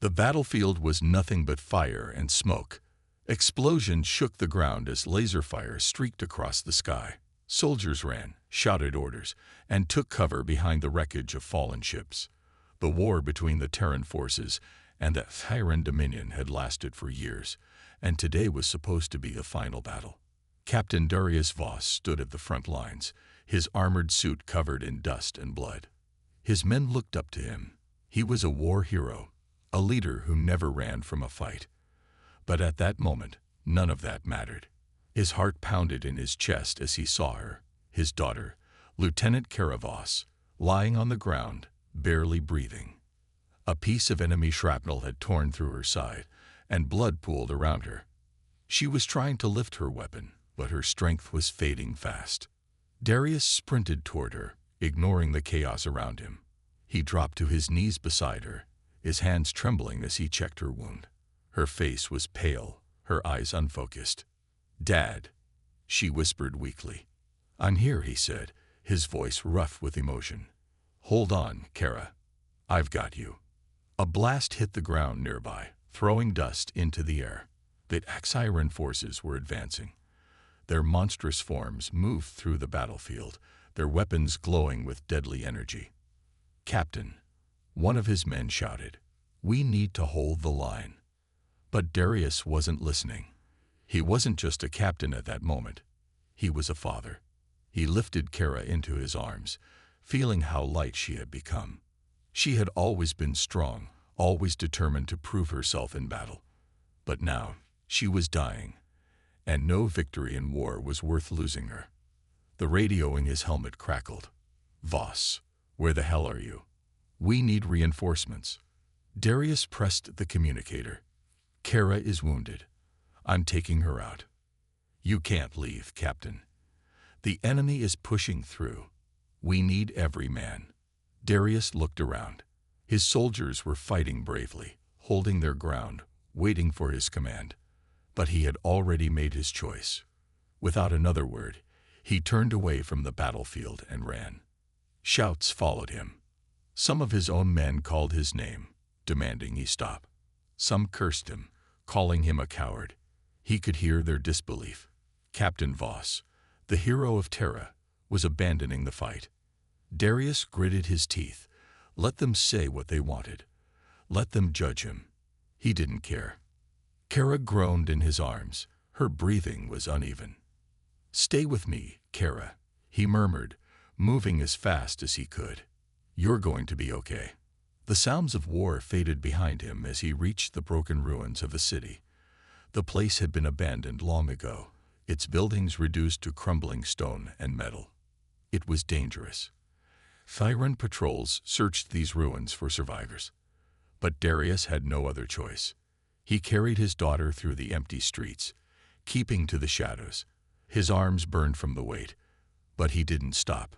The battlefield was nothing but fire and smoke. Explosions shook the ground as laser fire streaked across the sky. Soldiers ran, shouted orders, and took cover behind the wreckage of fallen ships. The war between the Terran forces and the Terran Dominion had lasted for years, and today was supposed to be the final battle. Captain Darius Voss stood at the front lines, his armored suit covered in dust and blood. His men looked up to him. He was a war hero, a leader who never ran from a fight. But at that moment, none of that mattered. His heart pounded in his chest as he saw her, his daughter, Lieutenant Kara Voss, lying on the ground, barely breathing. A piece of enemy shrapnel had torn through her side, and blood pooled around her. She was trying to lift her weapon, but her strength was fading fast. Darius sprinted toward her, ignoring the chaos around him. He dropped to his knees beside her, his hands trembling as he checked her wound. Her face was pale, her eyes unfocused. "Dad," she whispered weakly. "I'm here," he said, his voice rough with emotion. "Hold on, Kara. I've got you." A blast hit the ground nearby, throwing dust into the air. The Xiran forces were advancing. Their monstrous forms moved through the battlefield, their weapons glowing with deadly energy. "Captain," one of his men shouted, "we need to hold the line." But Darius wasn't listening. He wasn't just a captain at that moment. He was a father. He lifted Kara into his arms, feeling how light she had become. She had always been strong, always determined to prove herself in battle. But now, she was dying, and no victory in war was worth losing her. The radio in his helmet crackled. "Voss, where the hell are you? We need reinforcements." Darius pressed the communicator. "Kara is wounded. I'm taking her out." "You can't leave, Captain. The enemy is pushing through. We need every man." Darius looked around. His soldiers were fighting bravely, holding their ground, waiting for his command. But he had already made his choice. Without another word, he turned away from the battlefield and ran. Shouts followed him. Some of his own men called his name, demanding he stop. Some cursed him, calling him a coward. He could hear their disbelief. Captain Voss, the hero of Terra, was abandoning the fight. Darius gritted his teeth. Let them say what they wanted. Let them judge him. He didn't care. Kara groaned in his arms. Her breathing was uneven. "Stay with me, Kara," he murmured, moving as fast as he could. "You're going to be okay." The sounds of war faded behind him as he reached the broken ruins of a city. The place had been abandoned long ago, its buildings reduced to crumbling stone and metal. It was dangerous. Thyran patrols searched these ruins for survivors. But Darius had no other choice. He carried his daughter through the empty streets, keeping to the shadows. His arms burned from the weight, but he didn't stop.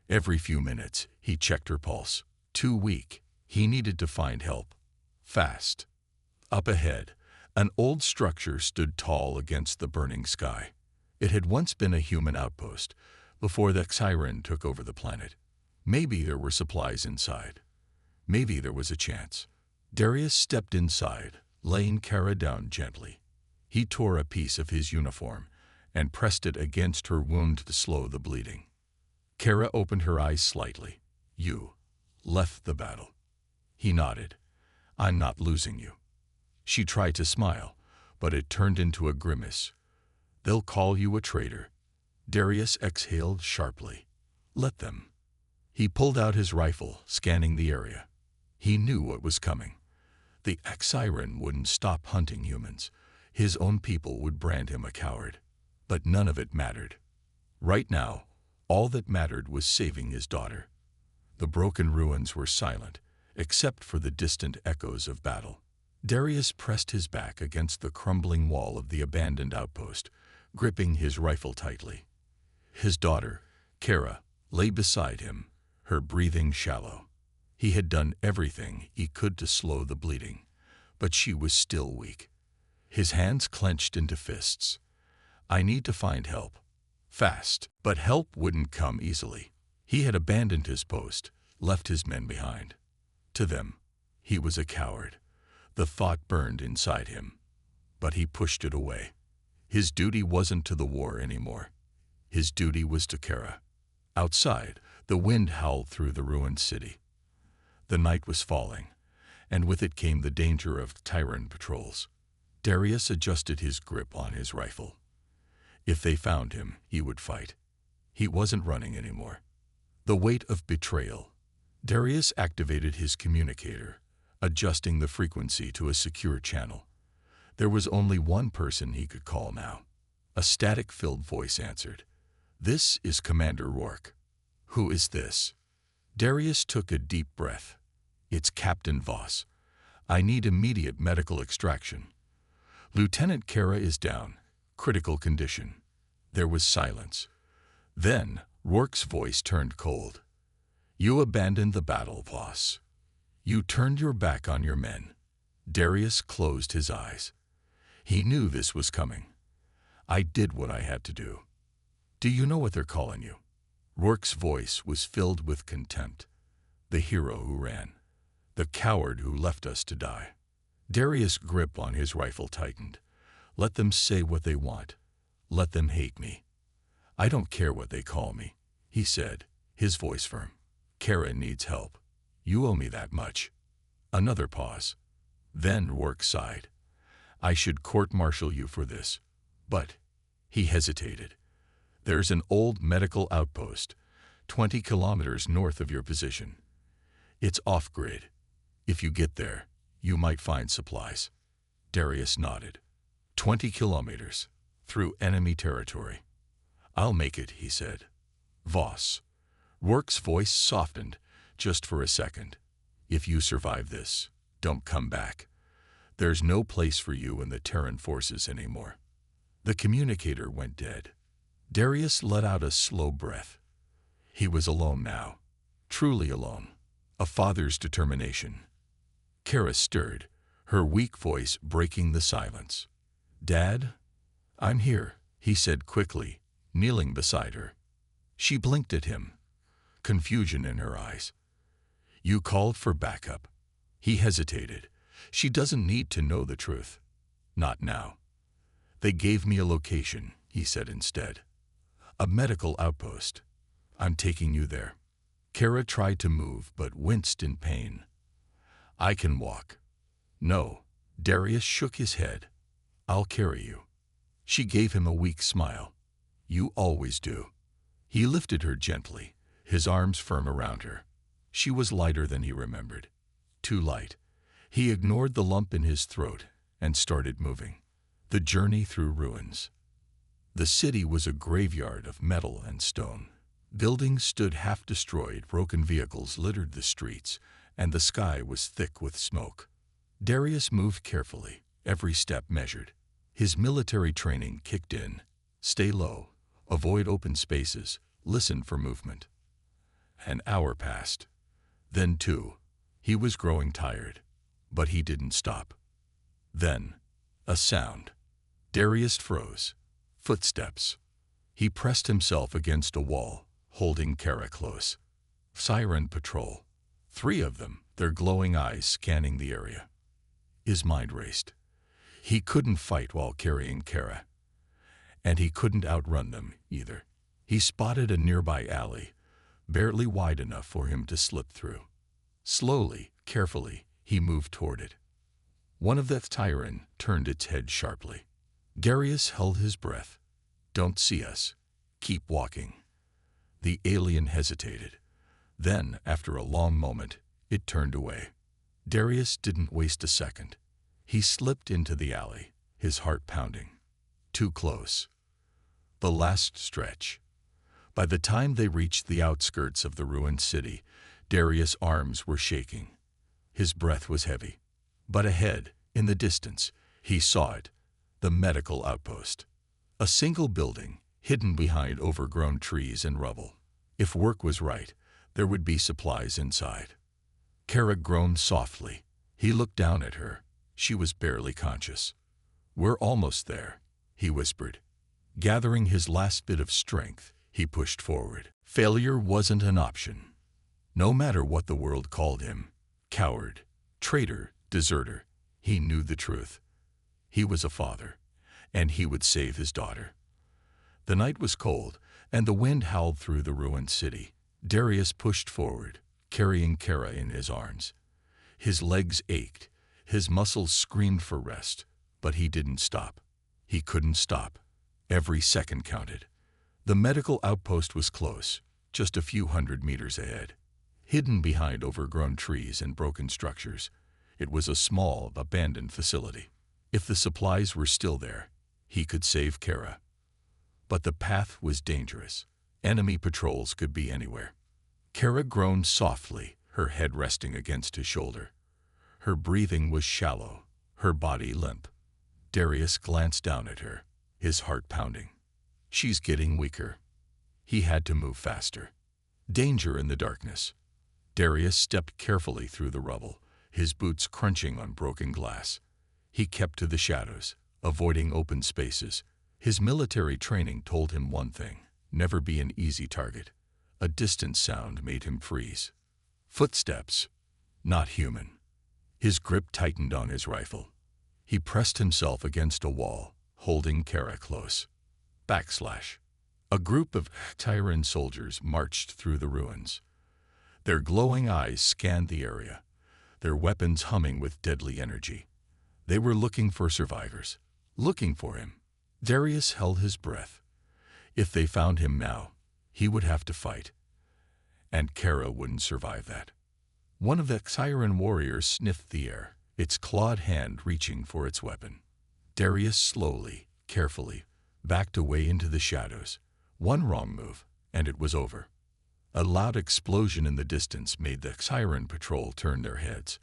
Every few minutes, he checked her pulse. Too weak. He needed to find help. Fast. Up ahead, an old structure stood tall against the burning sky. It had once been a human outpost, before the Xiran took over the planet. Maybe there were supplies inside. Maybe there was a chance. Darius stepped inside, laying Kara down gently. He tore a piece of his uniform and pressed it against her wound to slow the bleeding. Kara opened her eyes slightly. "You left the battle." He nodded. "I'm not losing you." She tried to smile, but it turned into a grimace. "They'll call you a traitor." Darius exhaled sharply. "Let them." He pulled out his rifle, scanning the area. He knew what was coming. The Xiran wouldn't stop hunting humans. His own people would brand him a coward. But none of it mattered. Right now, all that mattered was saving his daughter. The broken ruins were silent, except for the distant echoes of battle. Darius pressed his back against the crumbling wall of the abandoned outpost, gripping his rifle tightly. His daughter, Kara, lay beside him, her breathing shallow. He had done everything he could to slow the bleeding, but she was still weak. His hands clenched into fists. "I need to find help. Fast." But help wouldn't come easily. He had abandoned his post, left his men behind. To them, he was a coward. The thought burned inside him, but he pushed it away. His duty wasn't to the war anymore. His duty was to Kara. Outside, the wind howled through the ruined city. The night was falling, and with it came the danger of tyrant patrols. Darius adjusted his grip on his rifle. If they found him, he would fight. He wasn't running anymore. The weight of betrayal. Darius activated his communicator, adjusting the frequency to a secure channel. There was only one person he could call now. A static-filled voice answered. "This is Commander Rourke." "Who is this?" Darius took a deep breath. "It's Captain Voss. I need immediate medical extraction." "Lieutenant Kara is down. Critical condition." There was silence. Then Rourke's voice turned cold. "You abandoned the battle, Voss. You turned your back on your men." Darius closed his eyes. He knew this was coming. "I did what I had to do." "Do you know what they're calling you?" Rourke's voice was filled with contempt. "The hero who ran. The coward who left us to die." Darius' grip on his rifle tightened. "Let them say what they want. Let them hate me. I don't care what they call me," he said, his voice firm. "Kara needs help. You owe me that much." Another pause. Then Rourke sighed. "I should court-martial you for this, but—" He hesitated. "There's an old medical outpost, 20 kilometers north of your position. It's off-grid. If you get there, you might find supplies." Darius nodded. 20 kilometers, through enemy territory. "I'll make it," he said. "Voss." Rourke's voice softened, just for a second. "If you survive this, don't come back. There's no place for you in the Terran forces anymore." The communicator went dead. Darius let out a slow breath. He was alone now. Truly alone. A father's determination. Kara stirred, her weak voice breaking the silence. "Dad?" "I'm here," he said quickly, kneeling beside her. She blinked at him, confusion in her eyes. "You called for backup." He hesitated. "She doesn't need to know the truth." "Not now." "They gave me a location," he said instead. "A medical outpost. I'm taking you there." Kara tried to move but winced in pain. "I can walk." "No." Darius shook his head. "I'll carry you." She gave him a weak smile. "You always do." He lifted her gently, his arms firm around her. She was lighter than he remembered. Too light. He ignored the lump in his throat and started moving. The journey through ruins. The city was a graveyard of metal and stone. Buildings stood half-destroyed, broken vehicles littered the streets, and the sky was thick with smoke. Darius moved carefully, every step measured. His military training kicked in. Stay low, avoid open spaces, listen for movement. An hour passed. Then two. He was growing tired, but he didn't stop. Then, a sound. Darius froze. Footsteps. He pressed himself against a wall, holding Kara close. Siren patrol. 3 of them, their glowing eyes scanning the area. His mind raced. He couldn't fight while carrying Kara. And he couldn't outrun them, either. He spotted a nearby alley, barely wide enough for him to slip through. Slowly, carefully, he moved toward it. One of the Tyran turned its head sharply. Darius held his breath. "Don't see us. Keep walking." The alien hesitated. Then, after a long moment, it turned away. Darius didn't waste a second. He slipped into the alley, his heart pounding. Too close. The last stretch. By the time they reached the outskirts of the ruined city, Darius' arms were shaking. His breath was heavy. But ahead, in the distance, he saw it, the medical outpost. A single building, hidden behind overgrown trees and rubble. If work was right, there would be supplies inside. Kara groaned softly. He looked down at her. She was barely conscious. "We're almost there," he whispered. Gathering his last bit of strength, he pushed forward. Failure wasn't an option. No matter what the world called him, coward, traitor, deserter, He knew the truth. He was a father, and he would save his daughter. The night was cold, and the wind howled through the ruined city. Darius pushed forward, carrying Kara in his arms. His legs ached, his muscles screamed for rest, but he didn't stop. He couldn't stop. Every second counted. The medical outpost was close, just a few hundred meters ahead. Hidden behind overgrown trees and broken structures, it was a small, abandoned facility. If the supplies were still there, he could save Kara. But the path was dangerous. Enemy patrols could be anywhere. Kara groaned softly, her head resting against his shoulder. Her breathing was shallow, her body limp. Darius glanced down at her, his heart pounding. She's getting weaker. He had to move faster. Danger in the darkness. Darius stepped carefully through the rubble, his boots crunching on broken glass. He kept to the shadows, avoiding open spaces. His military training told him one thing: never be an easy target. A distant sound made him freeze. Footsteps, not human. His grip tightened on his rifle. He pressed himself against a wall, holding Kara close. Backslash. A group of Tyran soldiers marched through the ruins. Their glowing eyes scanned the area, their weapons humming with deadly energy. They were looking for survivors, looking for him. Darius held his breath. If they found him now, he would have to fight. And Kara wouldn't survive that. One of the Tyran warriors sniffed the air, its clawed hand reaching for its weapon. Darius slowly, carefully, backed away into the shadows. One wrong move, and it was over. A loud explosion in the distance made the Tyran patrol turn their heads.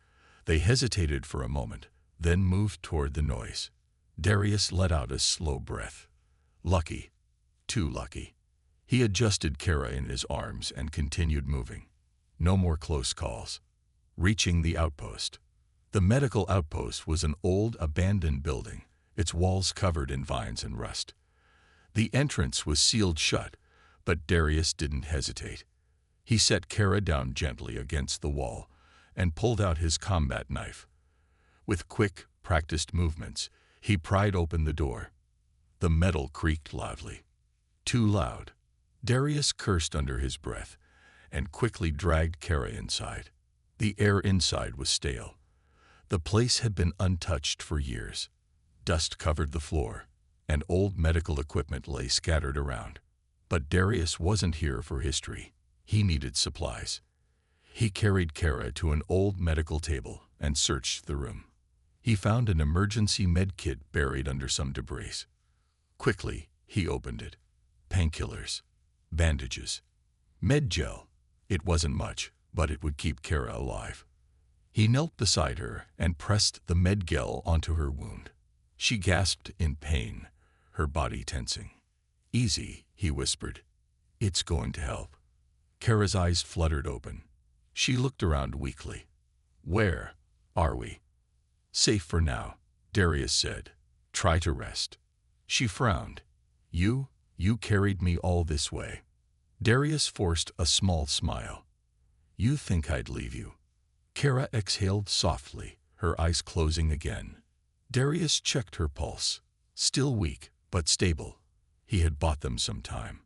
They hesitated for a moment, then moved toward the noise. Darius let out a slow breath. Lucky. Too lucky. He adjusted Kara in his arms and continued moving. No more close calls. Reaching the outpost. The medical outpost was an old, abandoned building, its walls covered in vines and rust. The entrance was sealed shut, but Darius didn't hesitate. He set Kara down gently against the wall and pulled out his combat knife. With quick, practiced movements, he pried open the door. The metal creaked loudly. Too loud. Darius cursed under his breath and quickly dragged Kara inside. The air inside was stale. The place had been untouched for years. Dust covered the floor, and old medical equipment lay scattered around. But Darius wasn't here for history. He needed supplies. He carried Kara to an old medical table and searched the room. He found an emergency med kit buried under some debris. Quickly, he opened it. Painkillers, bandages, med gel. It wasn't much, but it would keep Kara alive. He knelt beside her and pressed the med gel onto her wound. She gasped in pain, her body tensing. "Easy," he whispered. "It's going to help." Kara's eyes fluttered open. She looked around weakly. "Where are we?" "Safe for now," Darius said. "Try to rest." She frowned. You carried me all this way." Darius forced a small smile. "You think I'd leave you?" Kara exhaled softly, her eyes closing again. Darius checked her pulse. Still weak, but stable. He had bought them some time.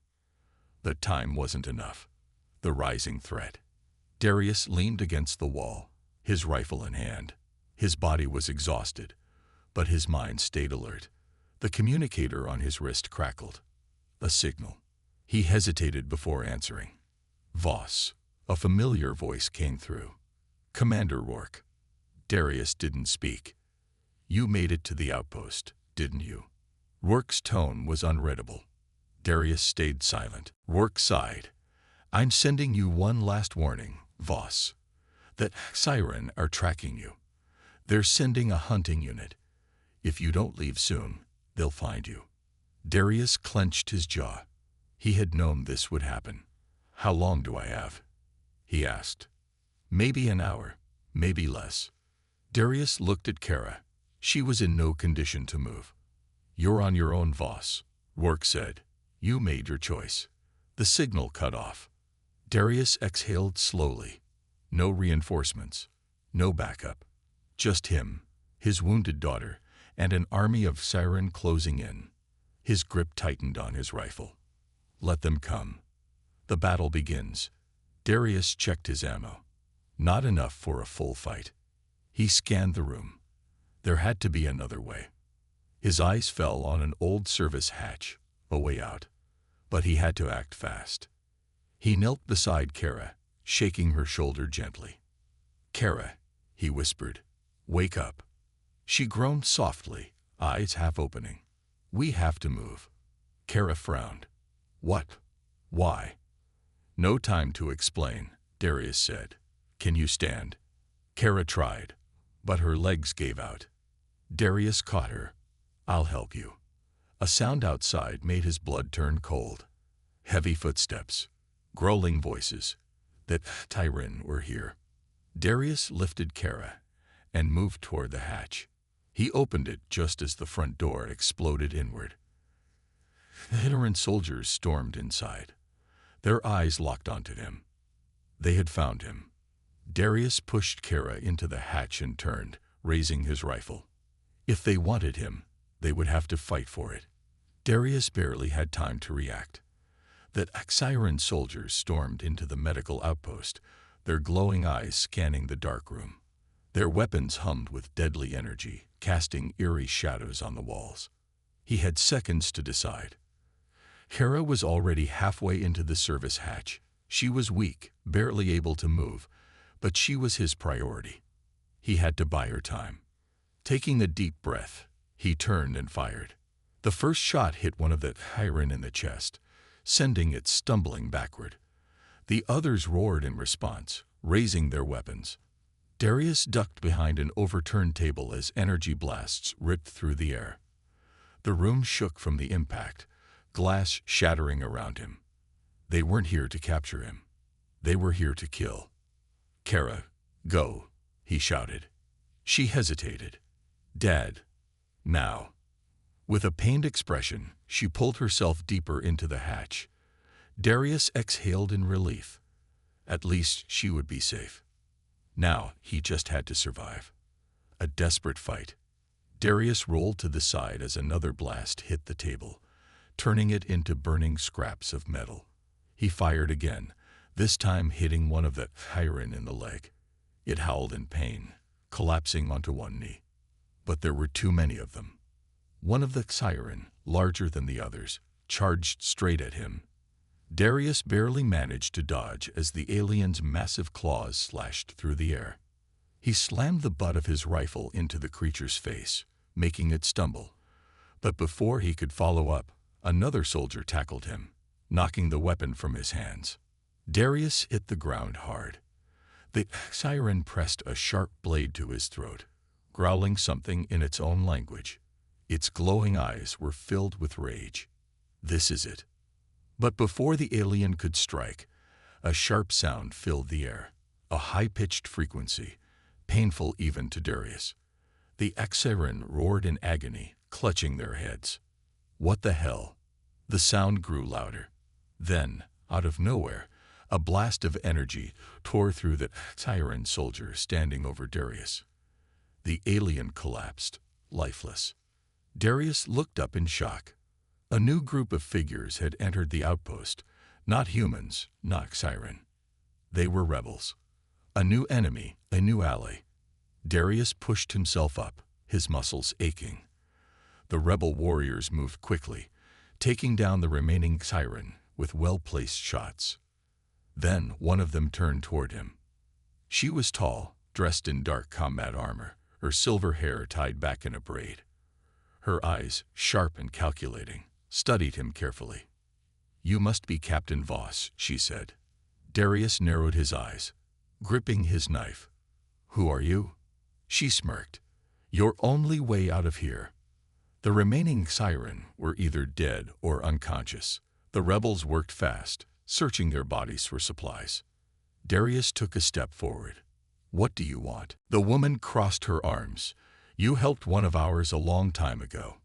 The time wasn't enough. The rising threat. Darius leaned against the wall, his rifle in hand. His body was exhausted, but his mind stayed alert. The communicator on his wrist crackled. A signal. He hesitated before answering. "Voss." A familiar voice came through. "Commander Rourke." Darius didn't speak. "You made it to the outpost, didn't you?" Rourke's tone was unreadable. Darius stayed silent. Rourke sighed. "I'm sending you one last warning, Voss. The Siren are tracking you. They're sending a hunting unit. If you don't leave soon, they'll find you." Darius clenched his jaw. He had known this would happen. "How long do I have?" he asked. "Maybe an hour, maybe less." Darius looked at Kara. She was in no condition to move. "You're on your own, Voss," Rourke said. "You made your choice." The signal cut off. Darius exhaled slowly. No reinforcements, no backup. Just him, his wounded daughter, and an army of Siren closing in. His grip tightened on his rifle. Let them come. The battle begins. Darius checked his ammo. Not enough for a full fight. He scanned the room. There had to be another way. His eyes fell on an old service hatch, a way out. But he had to act fast. He knelt beside Kara, shaking her shoulder gently. "Kara," he whispered, "wake up." She groaned softly, eyes half opening. "We have to move." Kara frowned. "What? Why?" "No time to explain," Darius said. "Can you stand?" Kara tried, but her legs gave out. Darius caught her. "I'll help you." A sound outside made his blood turn cold. Heavy footsteps, growling voices. That Tyran were here. Darius lifted Kara and moved toward the hatch. He opened it just as the front door exploded inward. The Hitteran soldiers stormed inside. Their eyes locked onto him. They had found him. Darius pushed Kara into the hatch and turned, raising his rifle. If they wanted him, they would have to fight for it. Darius barely had time to react. The Siren soldiers stormed into the medical outpost, their glowing eyes scanning the dark room. Their weapons hummed with deadly energy, casting eerie shadows on the walls. He had seconds to decide. Kara was already halfway into the service hatch. She was weak, barely able to move, but she was his priority. He had to buy her time. Taking a deep breath, he turned and fired. The first shot hit one of the Siren in the chest, sending it stumbling backward. The others roared in response, raising their weapons. Darius ducked behind an overturned table as energy blasts ripped through the air. The room shook from the impact, glass shattering around him. They weren't here to capture him. They were here to kill. "Kara, go," he shouted. She hesitated. "Dad, now." With a pained expression, she pulled herself deeper into the hatch. Darius exhaled in relief. At least she would be safe. Now he just had to survive. A desperate fight. Darius rolled to the side as another blast hit the table, turning it into burning scraps of metal. He fired again, this time hitting one of the Siren in the leg. It howled in pain, collapsing onto one knee. But there were too many of them. One of the Siren, larger than the others, charged straight at him. Darius barely managed to dodge as the alien's massive claws slashed through the air. He slammed the butt of his rifle into the creature's face, making it stumble. But before he could follow up, another soldier tackled him, knocking the weapon from his hands. Darius hit the ground hard. The Siren pressed a sharp blade to his throat, growling something in its own language. Its glowing eyes were filled with rage. This is it. But before the alien could strike, a sharp sound filled the air, a high-pitched frequency, painful even to Darius. The Siren roared in agony, clutching their heads. What the hell? The sound grew louder. Then, out of nowhere, a blast of energy tore through the Siren soldier standing over Darius. The alien collapsed, lifeless. Darius looked up in shock. A new group of figures had entered the outpost, not humans, not Siren. They were rebels. A new enemy, a new ally. Darius pushed himself up, his muscles aching. The rebel warriors moved quickly, taking down the remaining Siren with well-placed shots. Then one of them turned toward him. She was tall, dressed in dark combat armor, her silver hair tied back in a braid. Her eyes, sharp and calculating, studied him carefully. "You must be Captain Voss," she said. Darius narrowed his eyes, gripping his knife. "Who are you?" She smirked. "Your only way out of here." The remaining Siren were either dead or unconscious. The rebels worked fast, searching their bodies for supplies. Darius took a step forward. "What do you want?" The woman crossed her arms. "You helped one of ours a long time ago.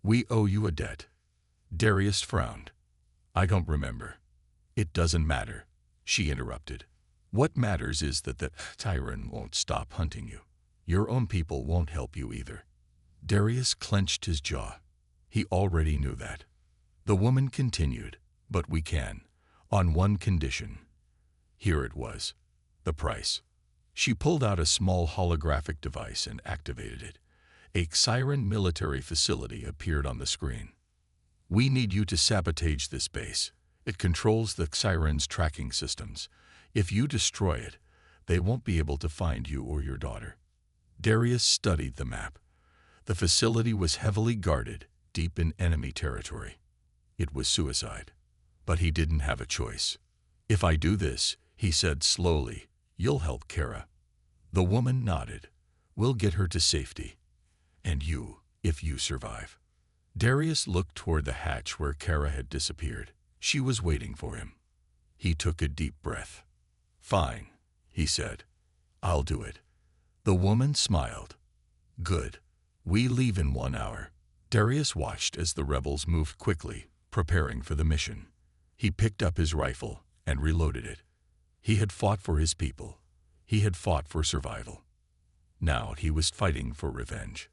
We owe you a debt." Darius frowned. "I don't remember." "It doesn't matter," she interrupted. "What matters is that the Siren won't stop hunting you." Your own people won't help you either. Darius clenched his jaw. He already knew that. The woman continued, but we can, on one condition. Here it was. The price. She pulled out a small holographic device and activated it. A Xiran military facility appeared on the screen. We need you to sabotage this base. It controls the Xiran's tracking systems. If you destroy it, they won't be able to find you or your daughter. Darius studied the map. The facility was heavily guarded, deep in enemy territory. It was suicide. But he didn't have a choice. If I do this, he said slowly, you'll help Kara. The woman nodded. We'll get her to safety. And you, if you survive. Darius looked toward the hatch where Kara had disappeared. She was waiting for him. He took a deep breath. Fine, he said. I'll do it. The woman smiled. Good. We leave in 1 hour. Darius watched as the rebels moved quickly, preparing for the mission. He picked up his rifle and reloaded it. He had fought for his people. He had fought for survival. Now he was fighting for revenge.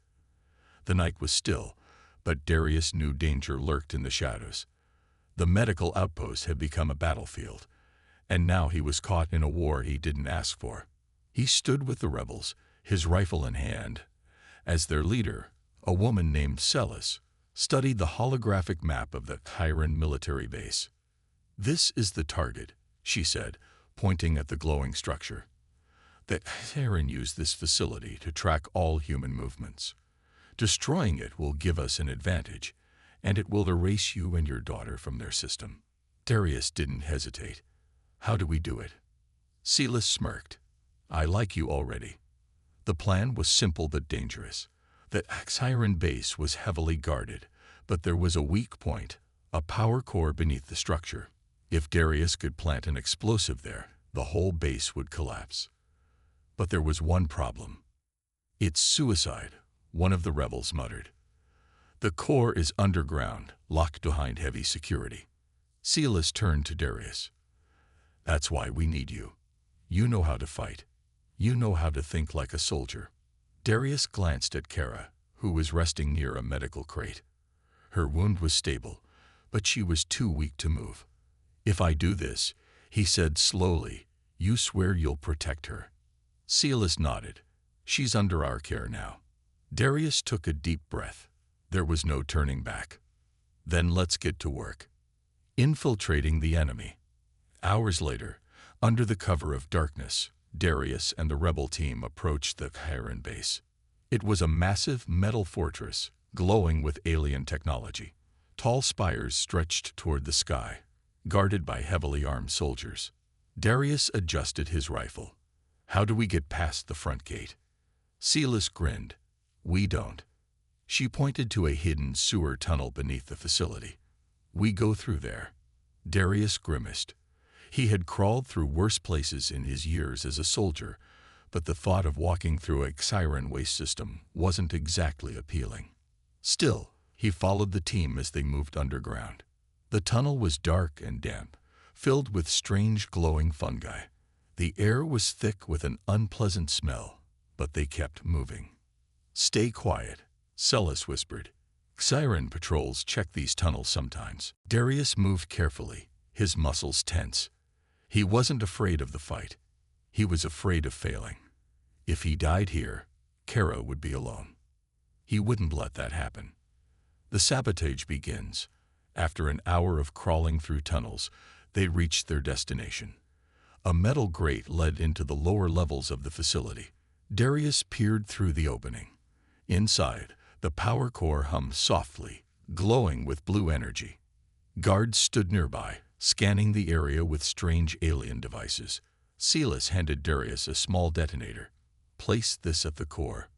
The night was still, but Darius knew danger lurked in the shadows. The medical outpost had become a battlefield, and now he was caught in a war he didn't ask for. He stood with the rebels, his rifle in hand. As their leader, a woman named Celis, studied the holographic map of the Xiran military base. This is the target, she said, pointing at the glowing structure. The Xiran use this facility to track all human movements. Destroying it will give us an advantage, and it will erase you and your daughter from their system. Darius didn't hesitate. How do we do it? Celis smirked. I like you already. The plan was simple but dangerous. The Xiran base was heavily guarded, but there was a weak point, a power core beneath the structure. If Darius could plant an explosive there, the whole base would collapse. But there was one problem. It's suicide, one of the rebels muttered. The core is underground, locked behind heavy security. Celis turned to Darius. That's why we need you. You know how to fight. You know how to think like a soldier. Darius glanced at Kara, who was resting near a medical crate. Her wound was stable, but she was too weak to move. If I do this, he said slowly, you swear you'll protect her. Celis nodded. She's under our care now. Darius took a deep breath. There was no turning back. Then let's get to work. Infiltrating the enemy. Hours later, under the cover of darkness, Darius and the rebel team approached the Xiran base. It was a massive metal fortress, glowing with alien technology. Tall spires stretched toward the sky, guarded by heavily armed soldiers. Darius adjusted his rifle. How do we get past the front gate? Celis grinned. We don't. She pointed to a hidden sewer tunnel beneath the facility. We go through there. Darius grimaced. He had crawled through worse places in his years as a soldier, but the thought of walking through a Xiran waste system wasn't exactly appealing. Still, he followed the team as they moved underground. The tunnel was dark and damp, filled with strange glowing fungi. The air was thick with an unpleasant smell, but they kept moving. Stay quiet, Celis whispered. Xiran patrols check these tunnels sometimes. Darius moved carefully, his muscles tense. He wasn't afraid of the fight. He was afraid of failing. If he died here, Kara would be alone. He wouldn't let that happen. The sabotage begins. After an hour of crawling through tunnels, they reached their destination. A metal grate led into the lower levels of the facility. Darius peered through the opening. Inside, the power core hummed softly, glowing with blue energy. Guards stood nearby, scanning the area with strange alien devices. Celis handed Darius a small detonator. Place this at the core.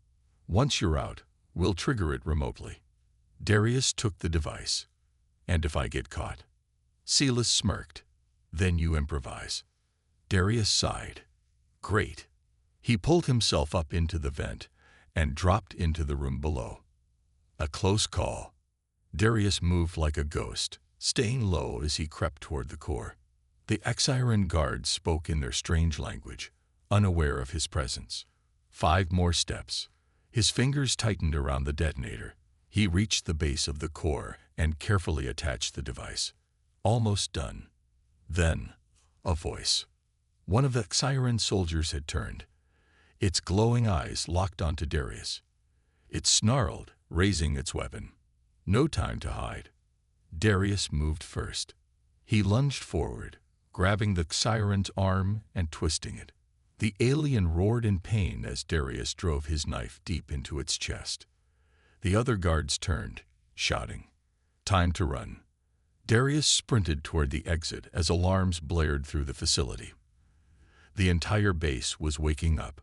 Once you're out, we'll trigger it remotely. Darius took the device. And if I get caught? Celis smirked. Then you improvise. Darius sighed. Great. He pulled himself up into the vent and dropped into the room below. A close call. Darius moved like a ghost, staying low as he crept toward the core. The Xiran guards spoke in their strange language, unaware of his presence. 5 more steps. His fingers tightened around the detonator. He reached the base of the core and carefully attached the device. Almost done. Then, a voice. One of the Xiran soldiers had turned. Its glowing eyes locked onto Darius. It snarled, raising its weapon. No time to hide. Darius moved first. He lunged forward, grabbing the Xiran's arm and twisting it. The alien roared in pain as Darius drove his knife deep into its chest. The other guards turned, shouting, "Time to run." Darius sprinted toward the exit as alarms blared through the facility. The entire base was waking up.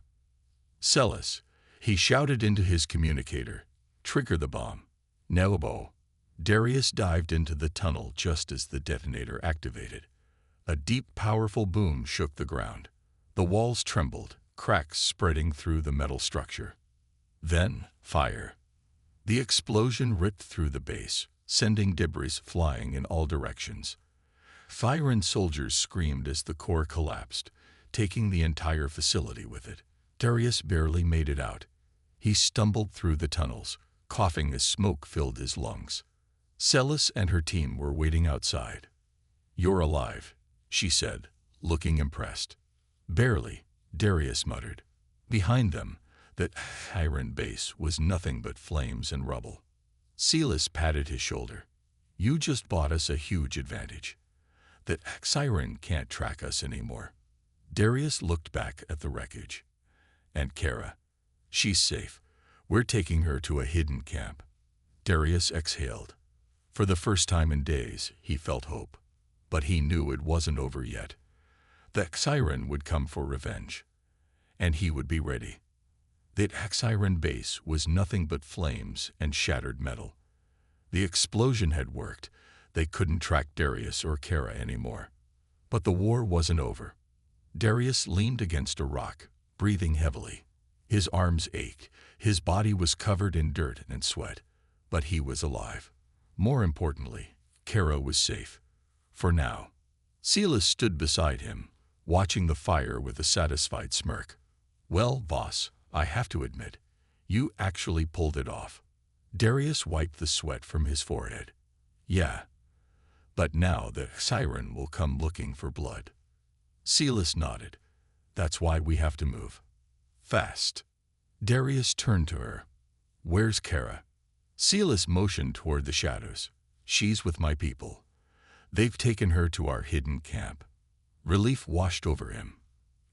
"Celis," he shouted into his communicator, "trigger the bomb." "Nelbo." Darius dived into the tunnel just as the detonator activated. A deep, powerful boom shook the ground. The walls trembled, cracks spreading through the metal structure. Then, fire. The explosion ripped through the base, sending debris flying in all directions. Xiran soldiers screamed as the core collapsed, taking the entire facility with it. Darius barely made it out. He stumbled through the tunnels, coughing as smoke filled his lungs. Celis and her team were waiting outside. "You're alive," she said, looking impressed. "Barely," Darius muttered. Behind them, the Xiran base was nothing but flames and rubble. Celis patted his shoulder. "You just bought us a huge advantage. The Xiran can't track us anymore." Darius looked back at the wreckage. "And Kara? She's safe. We're taking her to a hidden camp." Darius exhaled. For the first time in days, he felt hope. But he knew it wasn't over yet. The Xiran would come for revenge. And he would be ready. The Xiran base was nothing but flames and shattered metal. The explosion had worked. They couldn't track Darius or Kara anymore. But the war wasn't over. Darius leaned against a rock, breathing heavily. His arms ached. His body was covered in dirt and sweat. But he was alive. More importantly, Kara was safe. For now. Celis stood beside him, watching the fire with a satisfied smirk. "Well, boss, I have to admit, you actually pulled it off." Darius wiped the sweat from his forehead. "Yeah. But now the Xiran will come looking for blood." Celis nodded. "That's why we have to move. Fast." Darius turned to her. "Where's Kara?" Celis motioned toward the shadows. "She's with my people. They've taken her to our hidden camp." Relief washed over him.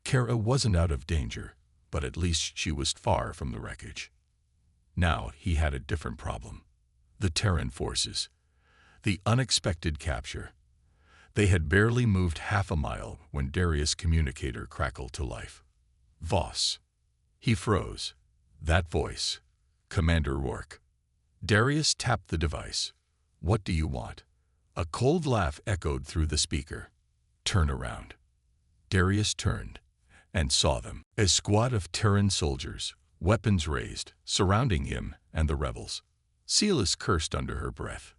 Kara wasn't out of danger, but at least she was far from the wreckage. Now he had a different problem. The Terran forces. The unexpected capture. They had barely moved half a mile when Darius' communicator crackled to life. "Voss." He froze. That voice. Commander Rourke. Darius tapped the device. "What do you want?" A cold laugh echoed through the speaker. "Turn around." Darius turned and saw them. A squad of Terran soldiers, weapons raised, surrounding him and the rebels. Celis cursed under her breath.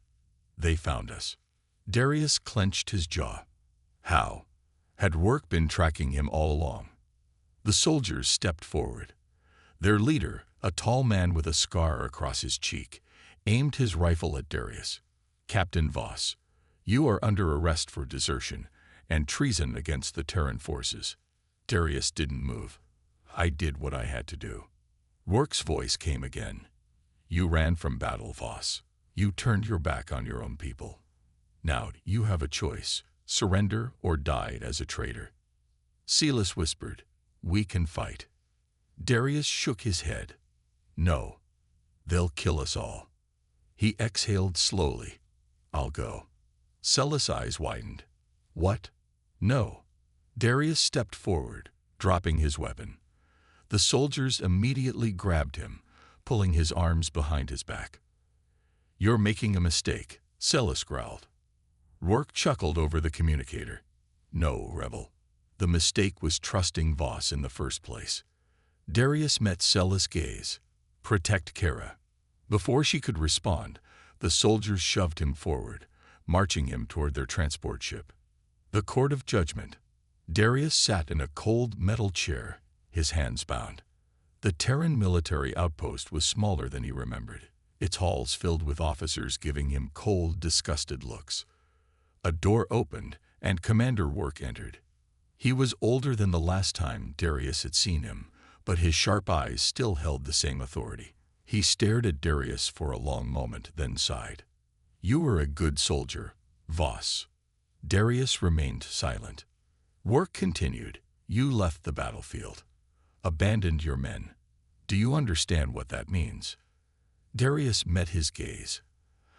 "They found us." Darius clenched his jaw. How? Had Rourke been tracking him all along? The soldiers stepped forward. Their leader, a tall man with a scar across his cheek, aimed his rifle at Darius. "Captain Voss, you are under arrest for desertion and treason against the Terran forces." Darius didn't move. "I did what I had to do." Rourke's voice came again. "You ran from battle, Voss. You turned your back on your own people. Now you have a choice, surrender or die as a traitor." Celis whispered, "We can fight." Darius shook his head. "No. They'll kill us all." He exhaled slowly. "I'll go." Celis' eyes widened. "What?" "No." Darius stepped forward, dropping his weapon. The soldiers immediately grabbed him, pulling his arms behind his back. "You're making a mistake," Celis growled. Rourke chuckled over the communicator. "No, rebel. The mistake was trusting Voss in the first place." Darius met Celis' gaze. "Protect Kara." Before she could respond, the soldiers shoved him forward, marching him toward their transport ship. The Court of Judgment. Darius sat in a cold metal chair, his hands bound. The Terran military outpost was smaller than he remembered, its halls filled with officers giving him cold, disgusted looks. A door opened, and Commander Work entered. He was older than the last time Darius had seen him, but his sharp eyes still held the same authority. He stared at Darius for a long moment, then sighed. "You were a good soldier, Voss." Darius remained silent. Work continued. "You left the battlefield, abandoned your men. Do you understand what that means?" Darius met his gaze.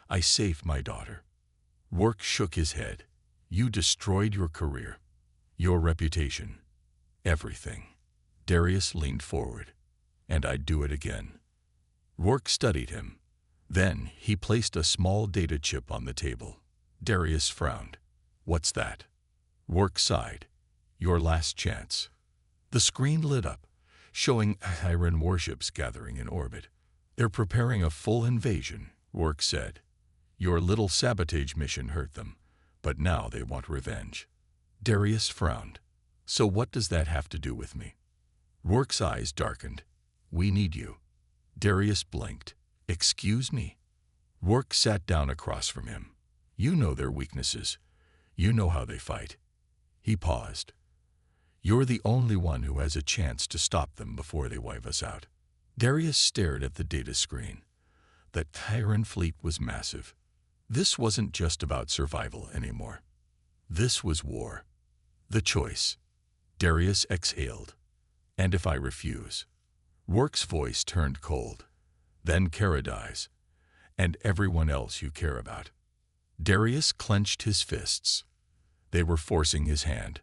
"I saved my daughter." Work shook his head. "You destroyed your career, your reputation, everything." Darius leaned forward. "And I'd do it again." Work studied him. Then he placed a small data chip on the table. Darius frowned. "What's that?" Work sighed. "Your last chance." The screen lit up, showing Terran warships gathering in orbit. "They're preparing a full invasion," Work said. "Your little sabotage mission hurt them, but now they want revenge." Darius frowned. "So what does that have to do with me?" Work's eyes darkened. "We need you." Darius blinked. "Excuse me?" Work sat down across from him. "You know their weaknesses. You know how they fight." He paused. "You're the only one who has a chance to stop them before they wipe us out." Darius stared at the data screen. The Terran fleet was massive. This wasn't just about survival anymore. This was war. The choice. Darius exhaled. "And if I refuse?" Work's voice turned cold. "Then Karadies, and everyone else you care about." Darius clenched his fists. They were forcing his hand.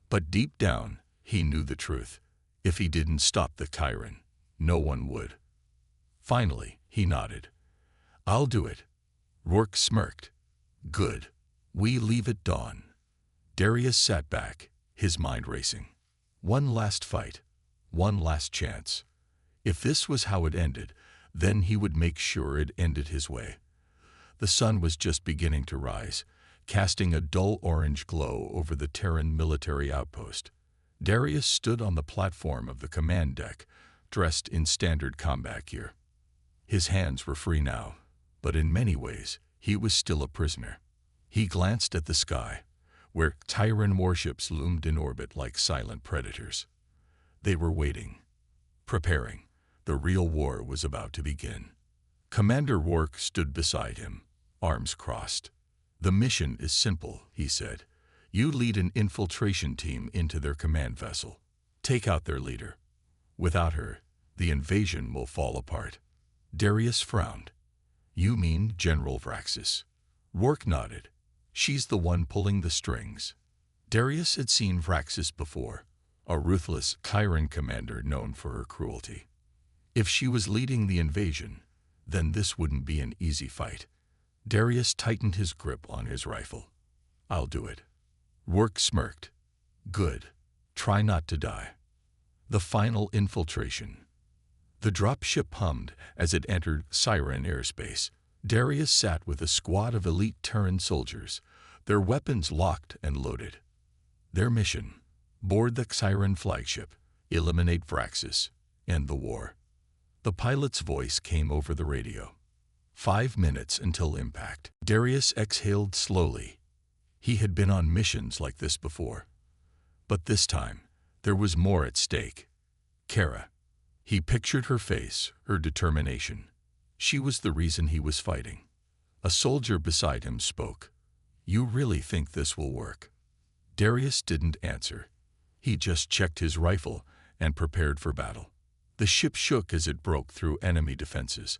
But deep down, he knew the truth. If he didn't stop the Chiron, no one would. Finally, he nodded. "I'll do it." Work smirked. "Good. We leave at dawn." Darius sat back, his mind racing. One last fight. One last chance. If this was how it ended, then he would make sure it ended his way. The sun was just beginning to rise, casting a dull orange glow over the Terran military outpost. Darius stood on the platform of the command deck, dressed in standard combat gear. His hands were free now, but in many ways, he was still a prisoner. He glanced at the sky, where Terran warships loomed in orbit like silent predators. They were waiting, preparing. The real war was about to begin. Commander Work stood beside him, arms crossed. "The mission is simple," he said. "You lead an infiltration team into their command vessel. Take out their leader. Without her, the invasion will fall apart." Darius frowned. "You mean General Vraxis?" Work nodded. "She's the one pulling the strings." Darius had seen Vraxis before, a ruthless Chiron commander known for her cruelty. If she was leading the invasion, then this wouldn't be an easy fight. Darius tightened his grip on his rifle. "I'll do it." Work smirked. "Good. Try not to die." The final infiltration. The dropship hummed as it entered Siren airspace. Darius sat with a squad of elite Terran soldiers, their weapons locked and loaded. Their mission: board the Siren flagship, eliminate Vraxis, end the war. The pilot's voice came over the radio. 5 minutes until impact. Darius exhaled slowly. He had been on missions like this before. But this time, there was more at stake. Kara. He pictured her face, her determination. She was the reason he was fighting. A soldier beside him spoke. "You really think this will work?" Darius didn't answer. He just checked his rifle and prepared for battle. The ship shook as it broke through enemy defenses.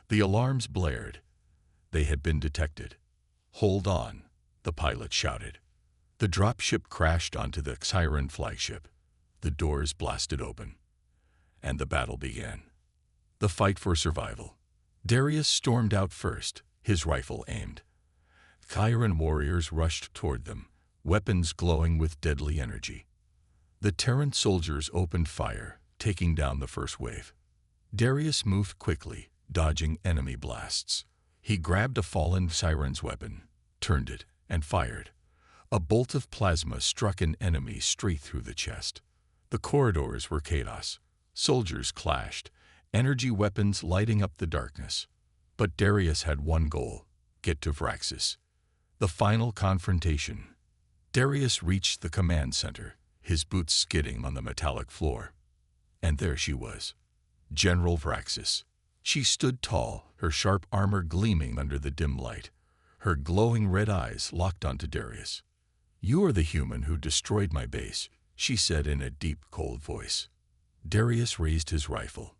The alarms blared. They had been detected. "Hold on," the pilot shouted. The dropship crashed onto the Siren flagship. The doors blasted open. And the battle began. The fight for survival. Darius stormed out first, his rifle aimed. Chiron warriors rushed toward them, weapons glowing with deadly energy. The Terran soldiers opened fire, taking down the first wave. Darius moved quickly, dodging enemy blasts. He grabbed a fallen Siren's weapon, turned it, and fired. A bolt of plasma struck an enemy straight through the chest. The corridors were chaos. Soldiers clashed, energy weapons lighting up the darkness. But Darius had one goal: get to Vraxis. The final confrontation. Darius reached the command center, his boots skidding on the metallic floor. And there she was, General Vraxis. She stood tall, her sharp armor gleaming under the dim light, her glowing red eyes locked onto Darius. "You are the human who destroyed my base," she said in a deep, cold voice. Darius raised his rifle.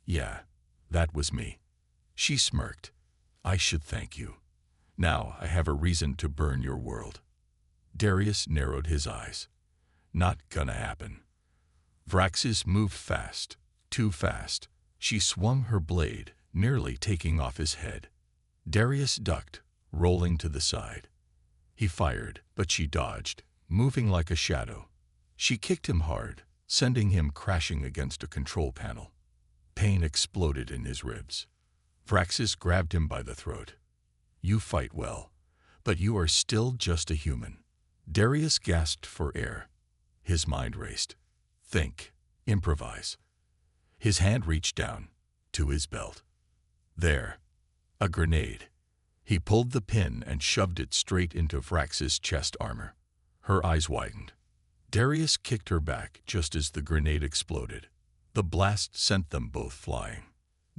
"Yeah, that was me." She smirked. "I should thank you. Now I have a reason to burn your world." Darius narrowed his eyes. "Not gonna happen." Vraxis moved fast, too fast. She swung her blade, nearly taking off his head. Darius ducked, rolling to the side. He fired, but she dodged, moving like a shadow. She kicked him hard, sending him crashing against a control panel. Pain exploded in his ribs. Vraxis grabbed him by the throat. "You fight well, but you are still just a human." Darius gasped for air. His mind raced. Think, improvise. His hand reached down to his belt. There, a grenade. He pulled the pin and shoved it straight into Vraxis' chest armor. Her eyes widened. Darius kicked her back just as the grenade exploded. The blast sent them both flying.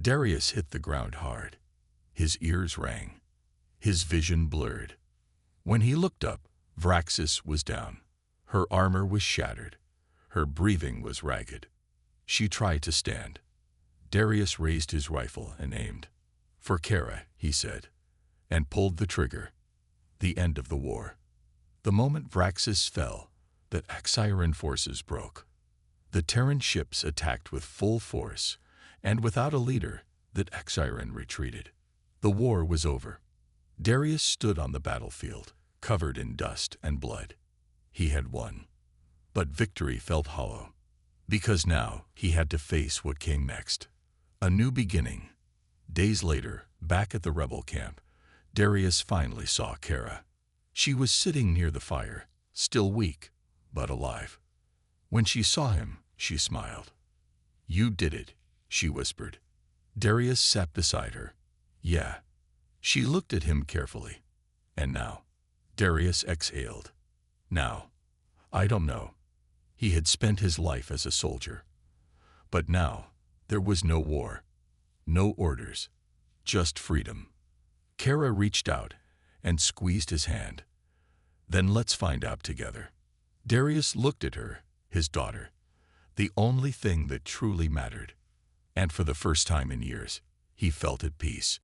Darius hit the ground hard. His ears rang. His vision blurred. When he looked up, Vraxis was down. Her armor was shattered. Her breathing was ragged. She tried to stand. Darius raised his rifle and aimed. "For Kara," he said, and pulled the trigger. The end of the war. The moment Vraxis fell, the Axiran forces broke. The Terran ships attacked with full force, and without a leader, the Axiran retreated. The war was over. Darius stood on the battlefield, covered in dust and blood. He had won. But victory felt hollow, because now he had to face what came next. A new beginning. Days later, back at the rebel camp, Darius finally saw Kara. She was sitting near the fire, still weak, but alive. When she saw him, she smiled. "You did it," she whispered. Darius sat beside her. "Yeah." She looked at him carefully. "And now?" Darius exhaled. "Now, I don't know." He had spent his life as a soldier. But now, there was no war, no orders, just freedom. Kara reached out and squeezed his hand. "Then let's find out together." Darius looked at her, his daughter, the only thing that truly mattered. And for the first time in years, he felt at peace.